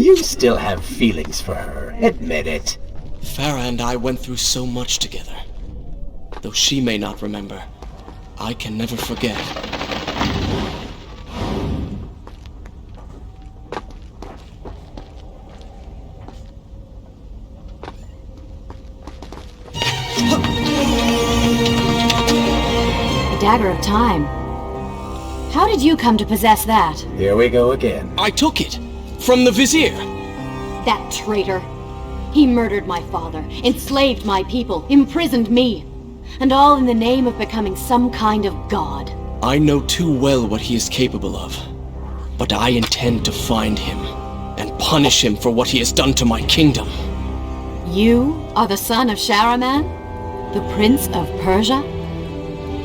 You still have feelings for her. Admit it. Farah and I went through so much together. Though she may not remember, I can never forget. The Dagger of Time. How did you come to possess that? Here we go again. I took it! From the Vizier! That traitor. He murdered my father, enslaved my people, imprisoned me. And all in the name of becoming some kind of god. I know too well what he is capable of. But I intend to find him, and punish him for what he has done to my kingdom. You are the son of Shahraman? The Prince of Persia?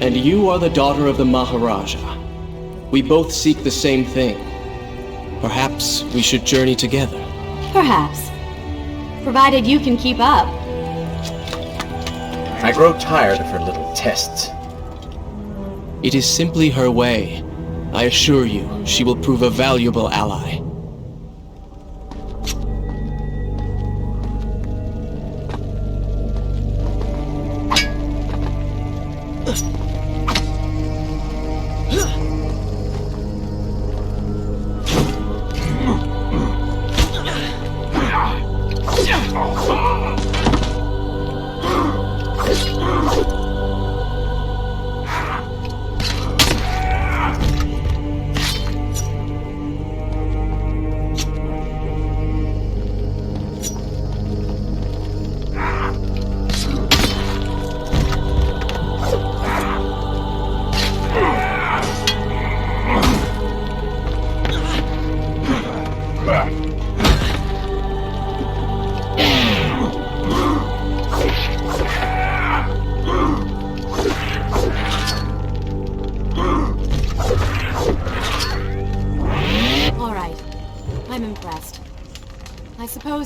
And you are the daughter of the Maharaja. We both seek the same thing. Perhaps we should journey together. Perhaps. Provided you can keep up. I grow tired of her little tests. It is simply her way. I assure you, she will prove a valuable ally.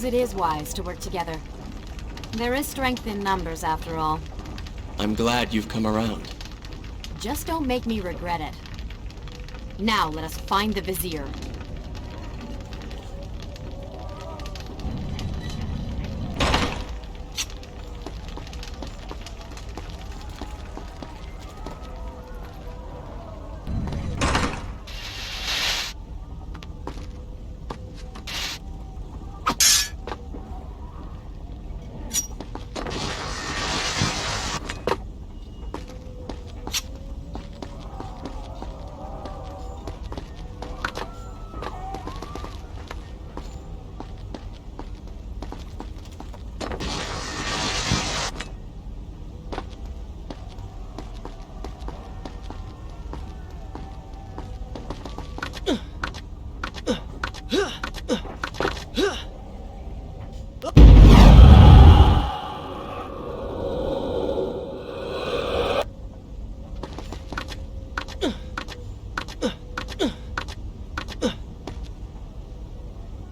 It is wise to work together. There is strength in numbers, after all. I'm glad you've come around. Just don't make me regret it. Now let us find the Vizier.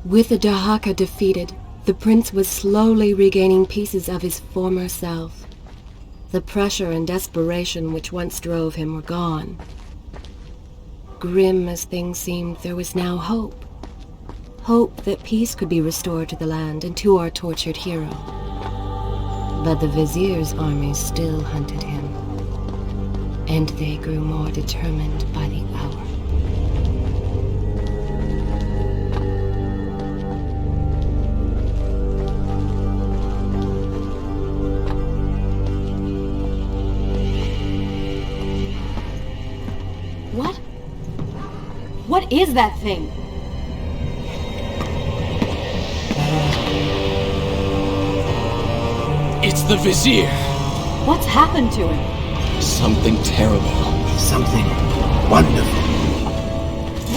With the Dahaka defeated, the prince was slowly regaining pieces of his former self. The pressure and desperation which once drove him were gone. Grim as things seemed, there was now hope. Hope that peace could be restored to the land and to our tortured hero. But the Vizier's armies still hunted him, and they grew more determined by the hour. What is that thing? It's the Vizier! What's happened to him? Something terrible. Something wonderful.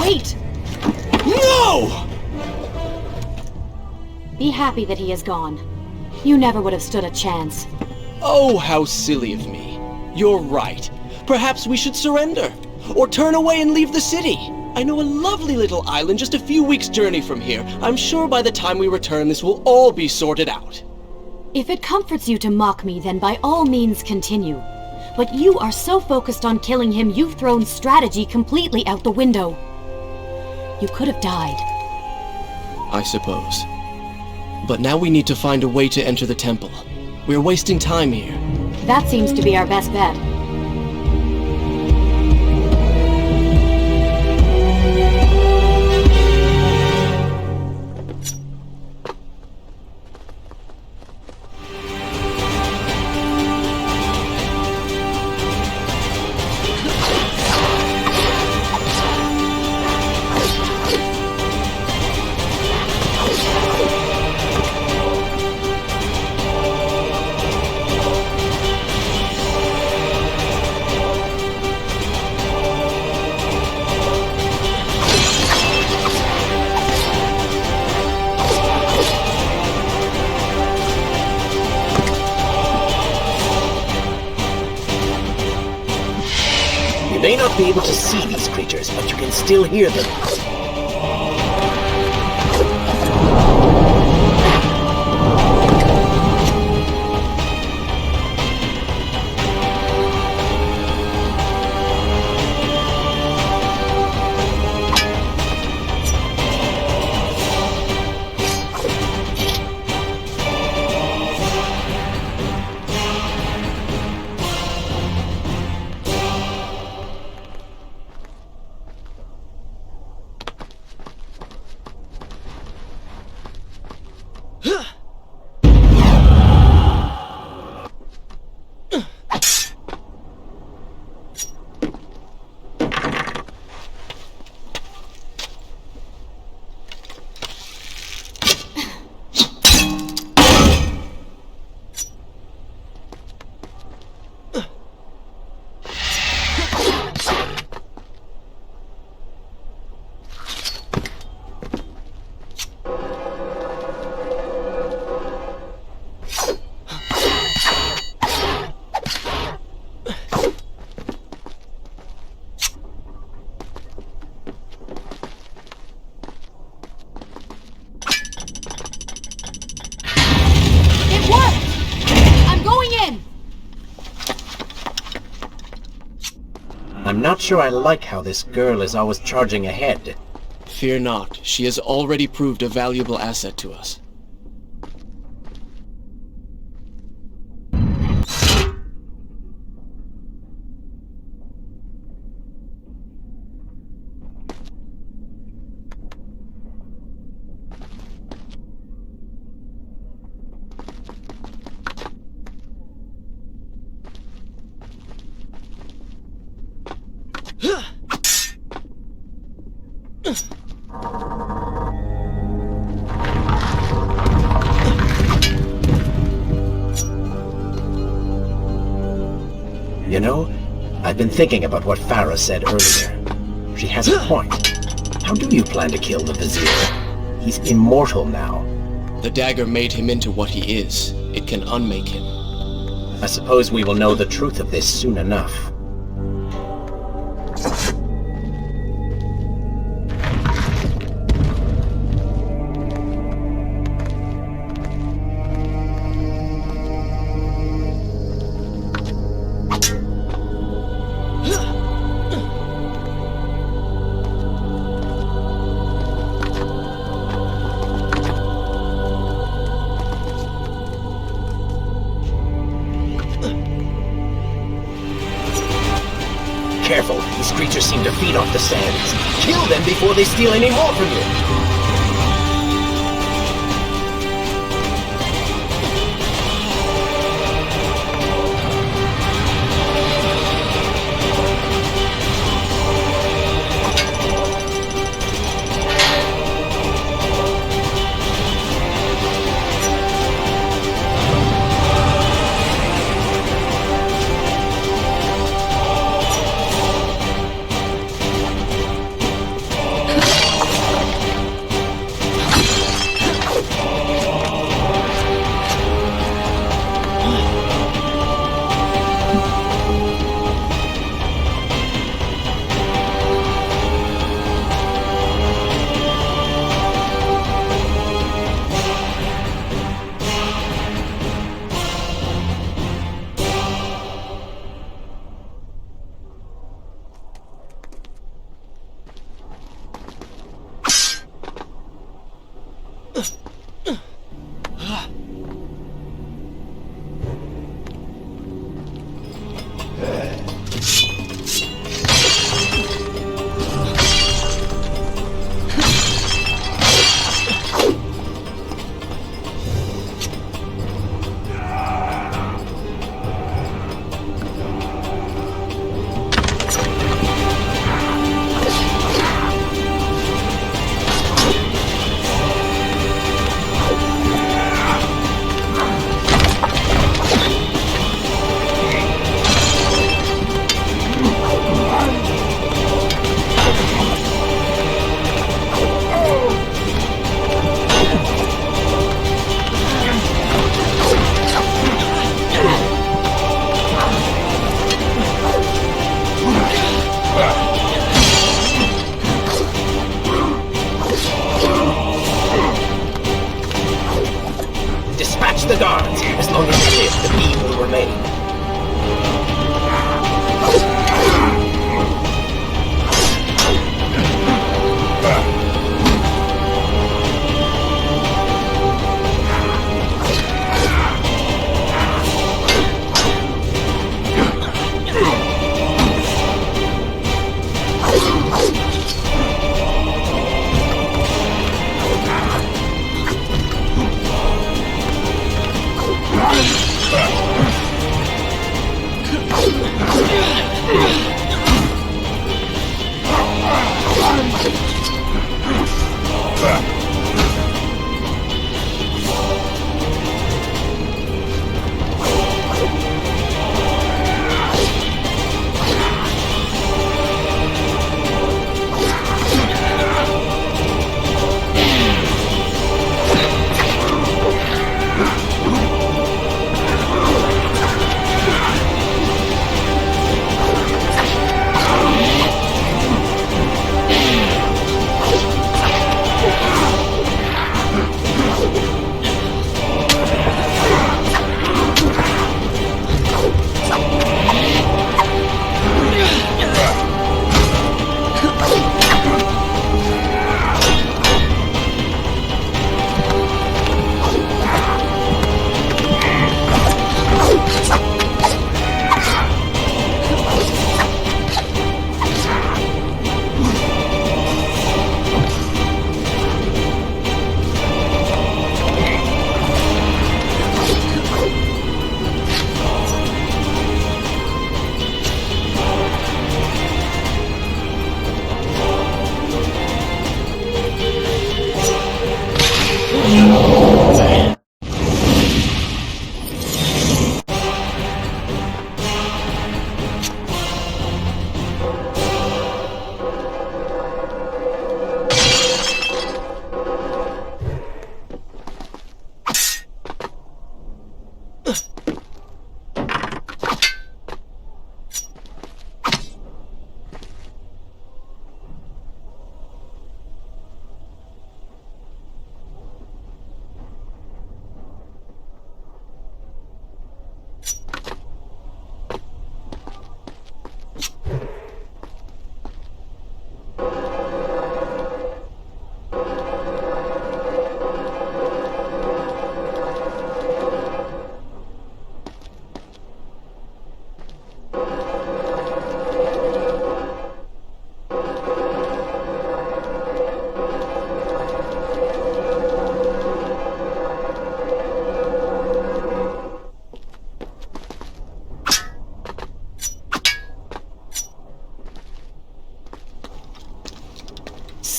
Wait! No! Be happy that he is gone. You never would have stood a chance. Oh, how silly of me. You're right. Perhaps we should surrender. Or turn away and leave the city. I know a lovely little island just a few weeks' journey from here. I'm sure by the time we return this will all be sorted out. If it comforts you to mock me, then by all means continue. But you are so focused on killing him, you've thrown strategy completely out the window. You could have died. I suppose. But now we need to find a way to enter the temple. We're wasting time here. That seems to be our best bet. You may not be able to see these creatures, but you can still hear them. I'm not sure I like how this girl is always charging ahead. Fear not, she has already proved a valuable asset to us. You know, I've been thinking about what Farah said earlier. She has a point. How do you plan to kill the Vizier? He's immortal now. The dagger made him into what he is. It can unmake him. I suppose we will know the truth of this soon enough. Careful, these creatures seem to feed off the sands. Kill them before they steal any more from you! The guards. As long as they live, the beam will remain.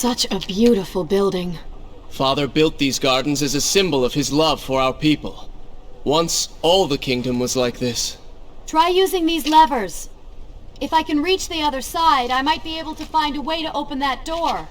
Such a beautiful building. Father built these gardens as a symbol of his love for our people. Once, all the kingdom was like this. Try using these levers. If I can reach the other side, I might be able to find a way to open that door.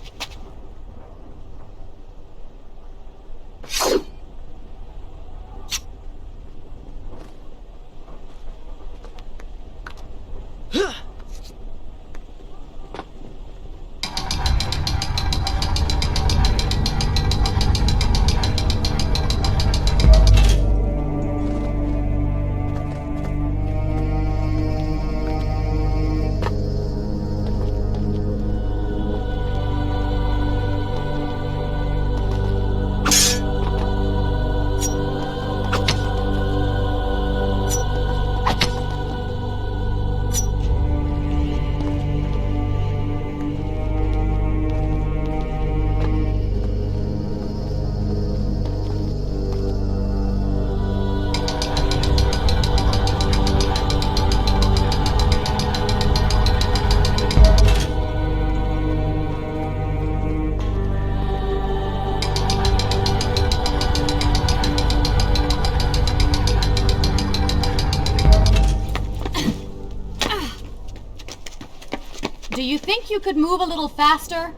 think you could move a little faster?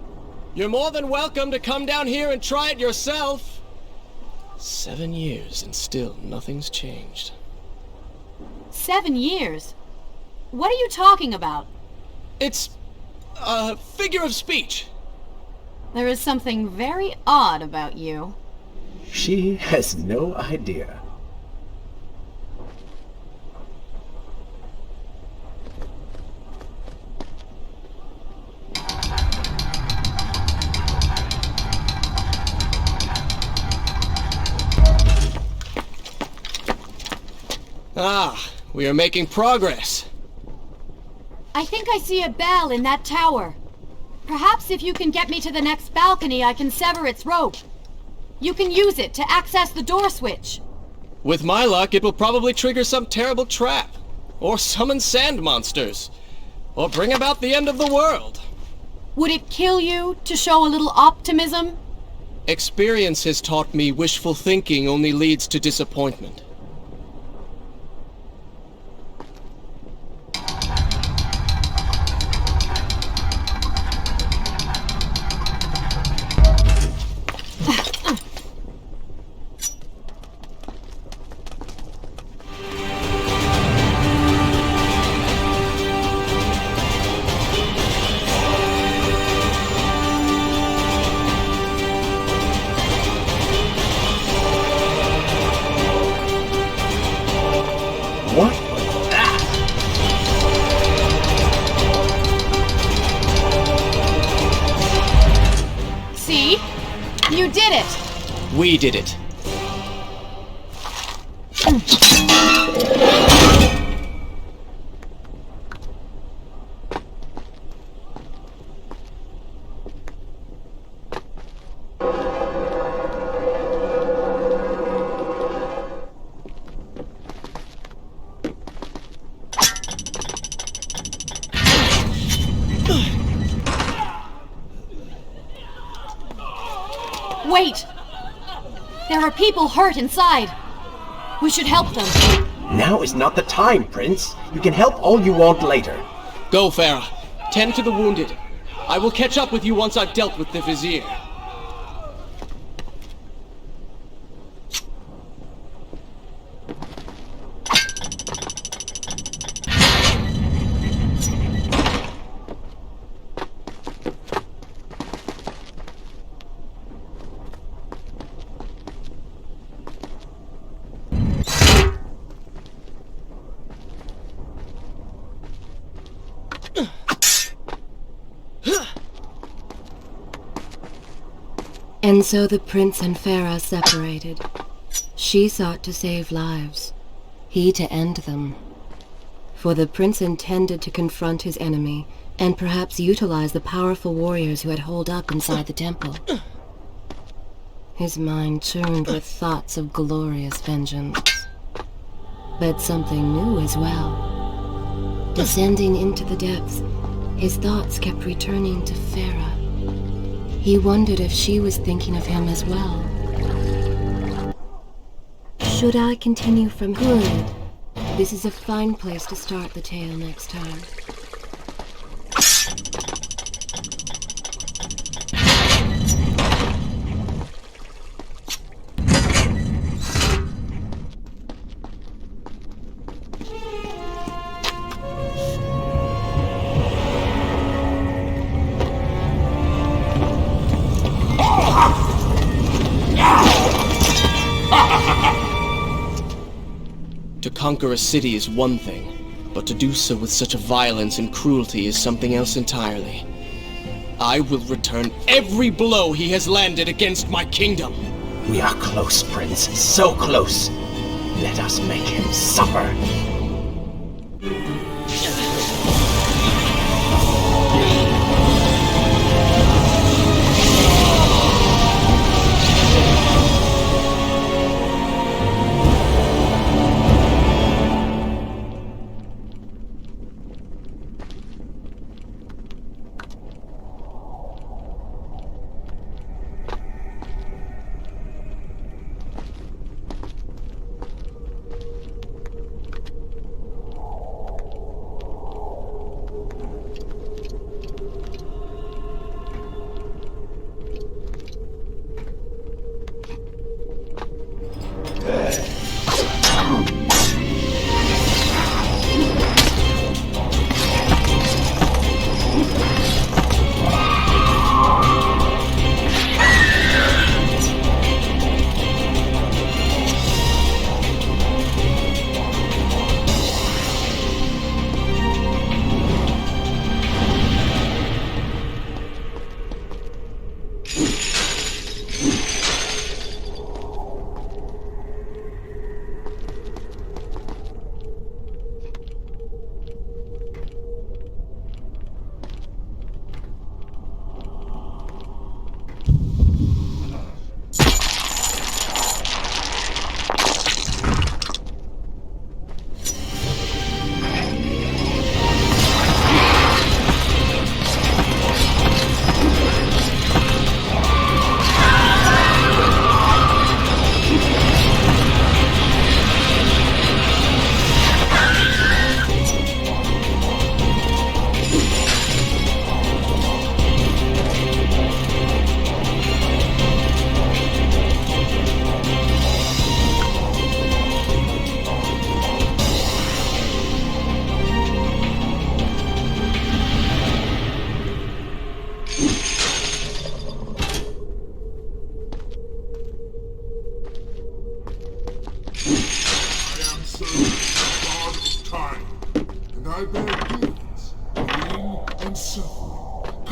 You're more than welcome to come down here and try it yourself. 7 years and still nothing's changed. 7 years? What are you talking about? It's a figure of speech. There is something very odd about you. She has no idea. Ah, we are making progress. I think I see a bell in that tower. Perhaps if you can get me to the next balcony, I can sever its rope. You can use it to access the door switch. With my luck, it will probably trigger some terrible trap. Or summon sand monsters. Or bring about the end of the world. Would it kill you to show a little optimism? Experience has taught me wishful thinking only leads to disappointment. What was that? See? You did it! We did it. Wait! There are people hurt inside. We should help them. Now is not the time, Prince. You can help all you want later. Go, Farah. Tend to the wounded. I will catch up with you once I've dealt with the Vizier. And so the prince and Farah separated. She sought to save lives, he to end them. For the prince intended to confront his enemy, and perhaps utilize the powerful warriors who had holed up inside the temple. His mind churned with thoughts of glorious vengeance. But something new as well. Descending into the depths, his thoughts kept returning to Farah. He wondered if she was thinking of him as well. Should I continue from here? This is a fine place to start the tale next time. To conquer a city is one thing, but to do so with such a violence and cruelty is something else entirely. I will return every blow he has landed against my kingdom. We are close, Prince. So close. Let us make him suffer.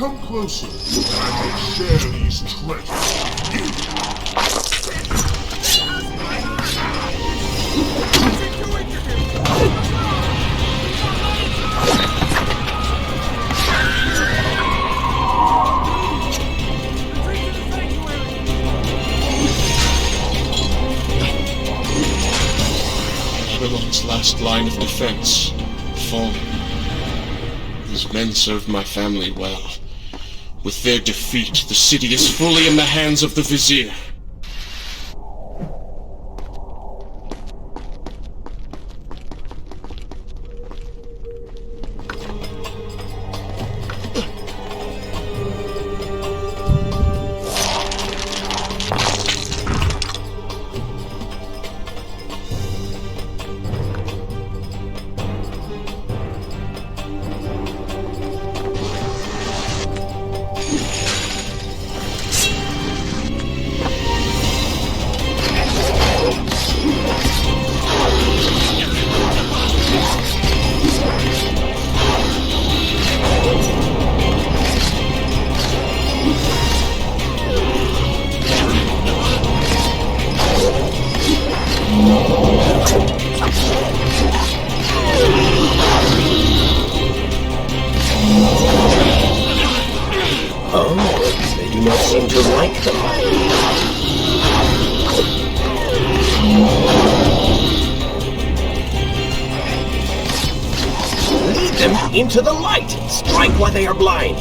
Come closer, and I may share these treasures. Babylon's last line of defense, fallen. These men served my family well. With their defeat, the city is fully in the hands of the Vizier. Into the light! Strike while they are blind!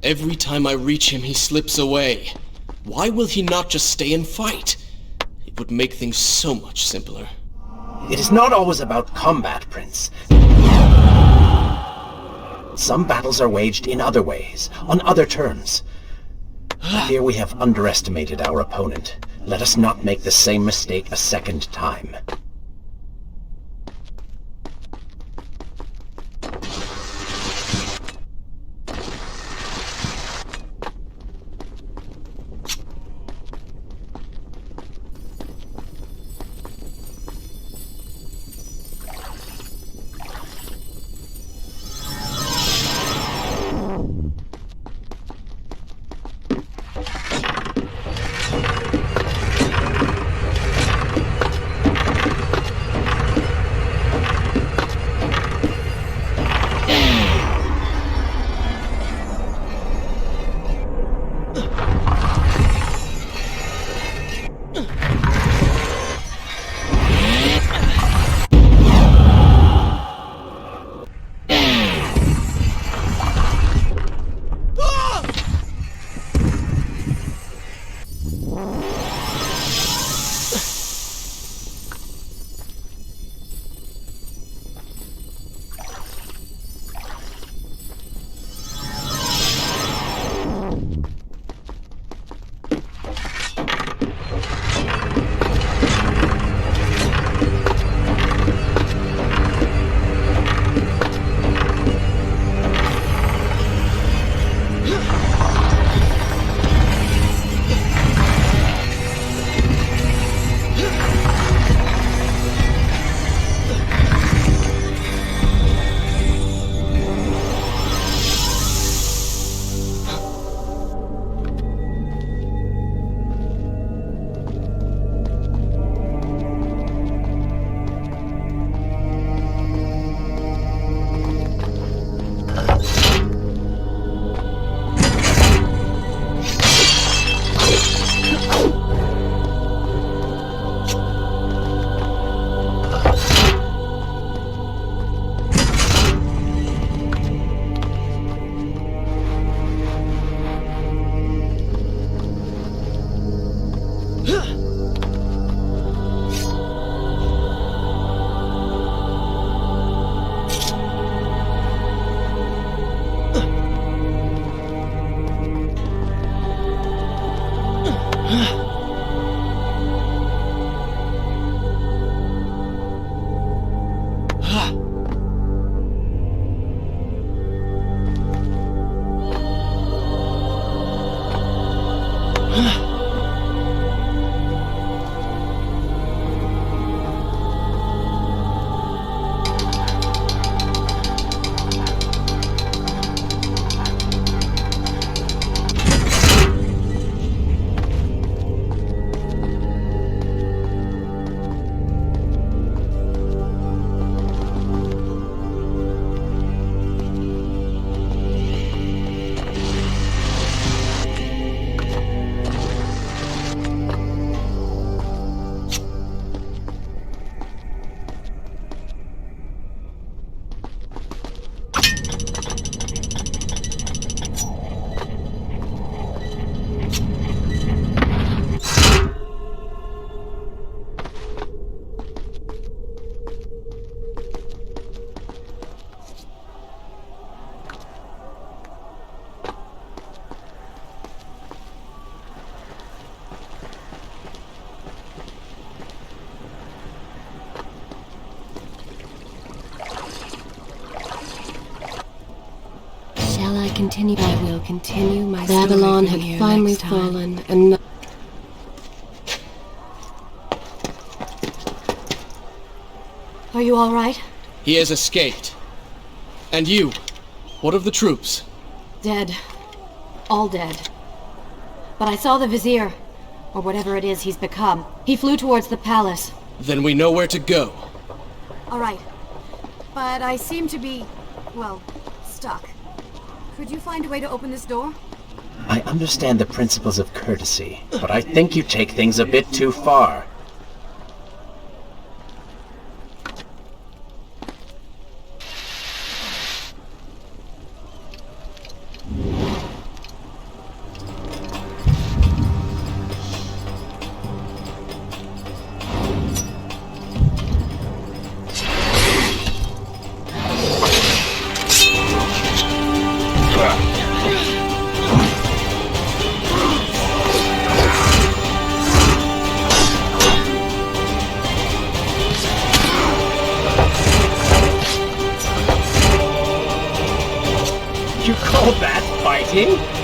Every time I reach him, he slips away. Why will he not just stay and fight? It would make things so much simpler. It is not always about combat, Prince. Some battles are waged in other ways, on other terms. I fear we have underestimated our opponent. Let us not make the same mistake a second time. Continue. I will continue my Babylon had finally fallen, and Are you all right? He has escaped. And you? What of the troops? Dead. All dead. But I saw the Vizier, or whatever it is he's become. He flew towards the palace. Then we know where to go. All right. But I seem to be, well, stuck. Could you find a way to open this door? I understand the principles of courtesy, but I think you take things a bit too far. king?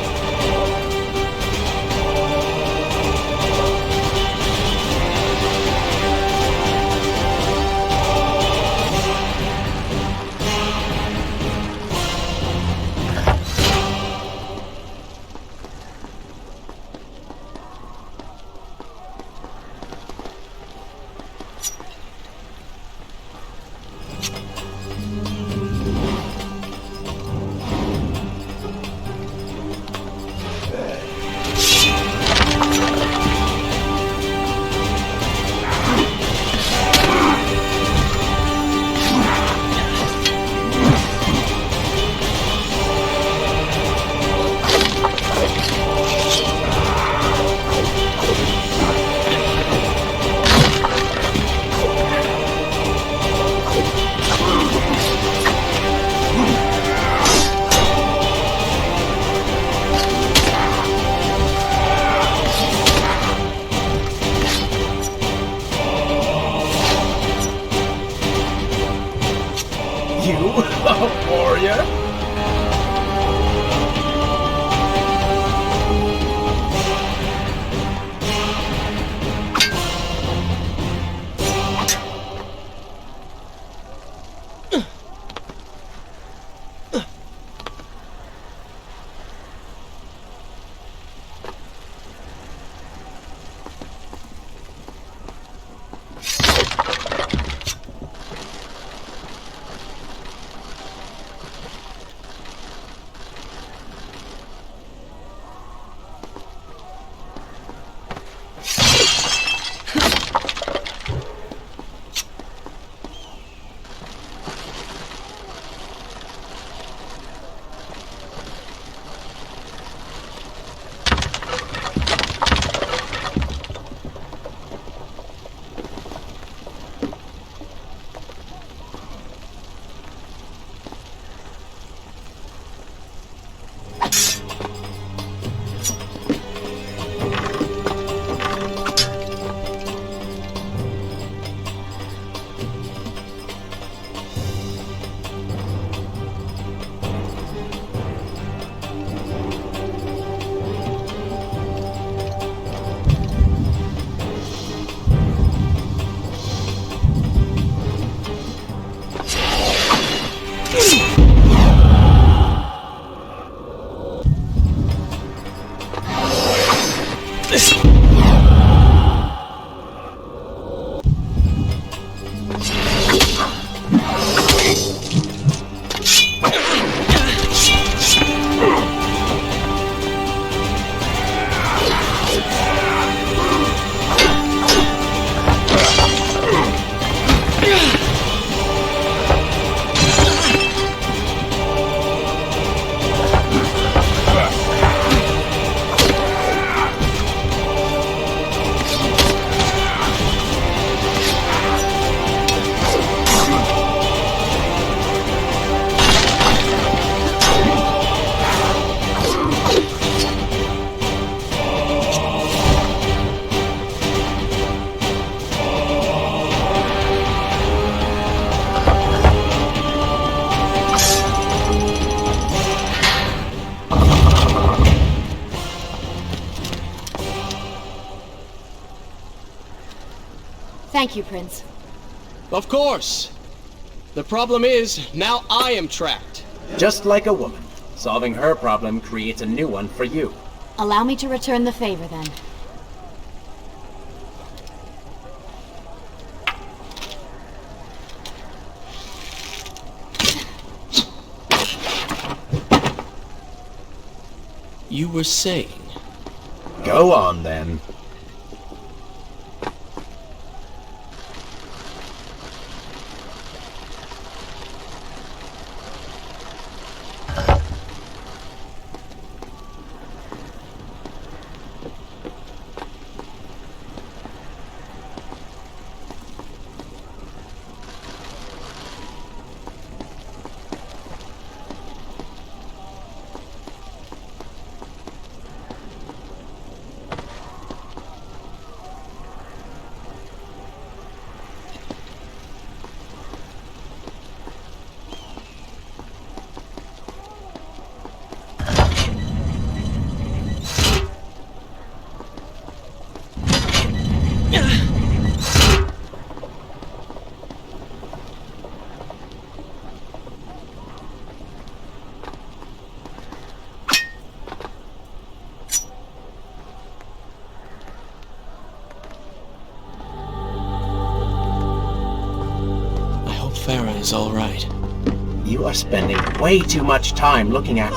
Warrior? Thank you, Prince. Of course. The problem is, now I am trapped. Just like a woman. Solving her problem creates a new one for you. Allow me to return the favor, then. You were saying? Go on, then. is all right. You are spending way too much time looking at...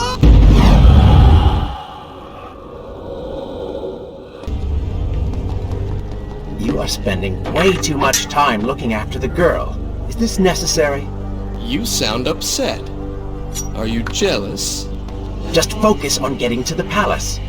You are spending way too much time looking after the girl. Is this necessary? You sound upset. Are you jealous? Just focus on getting to the palace.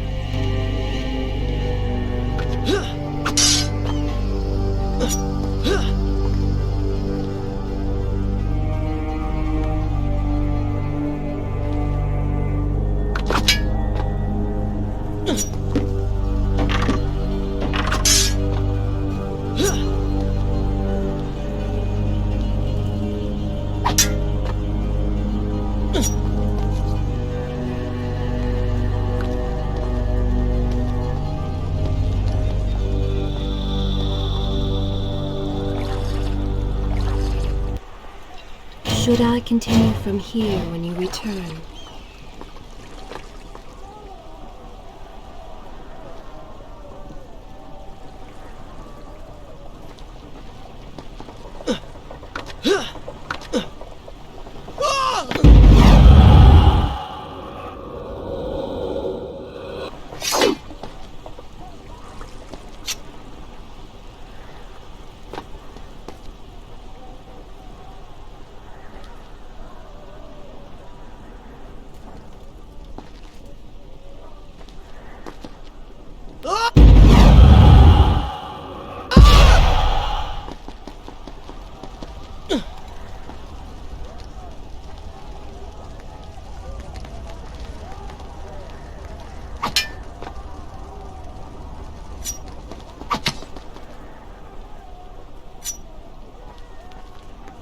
Should I continue from here when you return?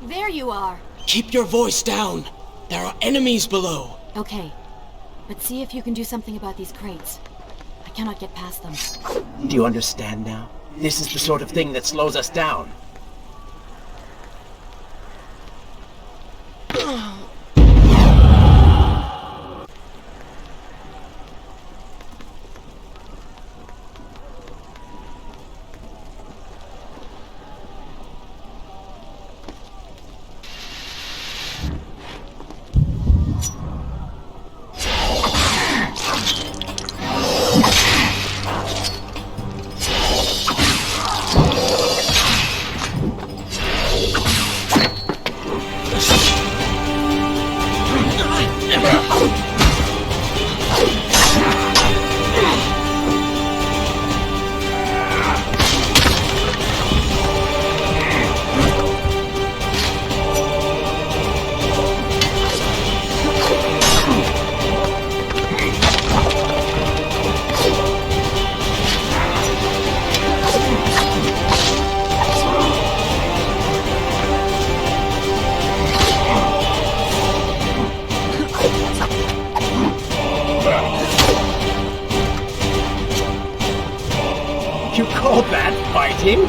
There you are. Keep your voice down. There are enemies below. Okay, but see if you can do something about these crates. I cannot get past them. Do you understand now? This is the sort of thing that slows us down. You call that fighting?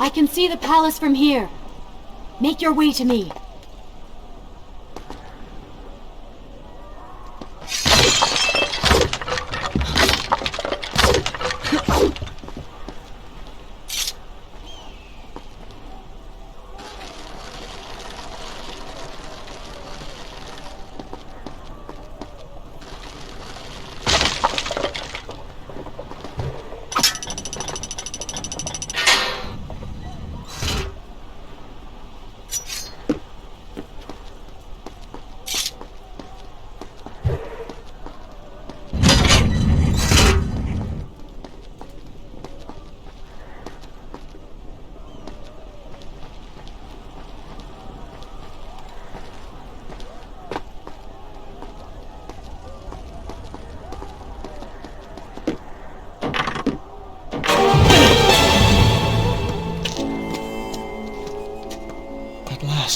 I can see the palace from here. Make your way to me.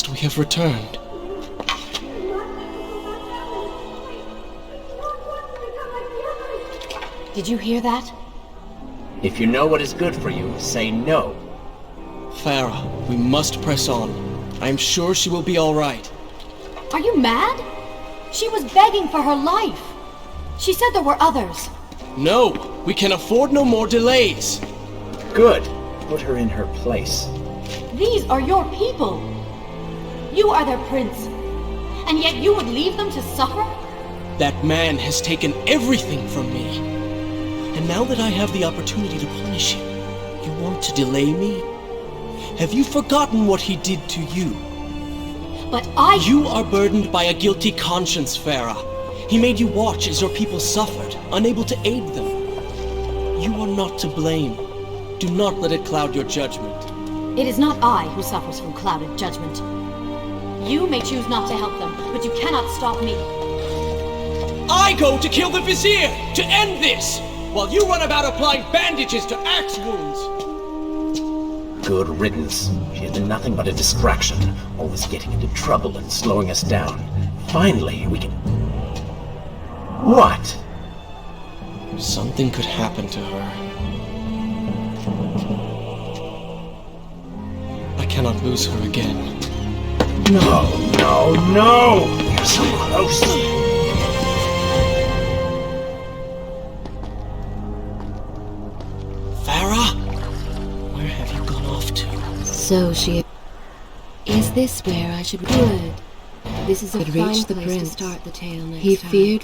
We have returned. Did you hear that? If you know what is good for you, say no. Farah, we must press on. I am sure she will be all right. Are you mad? She was begging for her life. She said there were others. No, we can afford no more delays. Good. Put her in her place. These are your people. You are their prince. And yet you would leave them to suffer? That man has taken everything from me. And now that I have the opportunity to punish him, you want to delay me? Have you forgotten what he did to you? But You are burdened by a guilty conscience, Farah. He made you watch as your people suffered, unable to aid them. You are not to blame. Do not let it cloud your judgment. It is not I who suffers from clouded judgment. You may choose not to help them, but you cannot stop me. I go to kill the Vizier, to end this, while you run about applying bandages to axe wounds. Good riddance. She has been nothing but a distraction, always getting into trouble and slowing us down. Finally, we can... What? Something could happen to her. I cannot lose her again. No, no, no! You're so close! Farah? Where have you gone off to? So she... Is this where I should... Good. This is a fine place to start the tale next time. He feared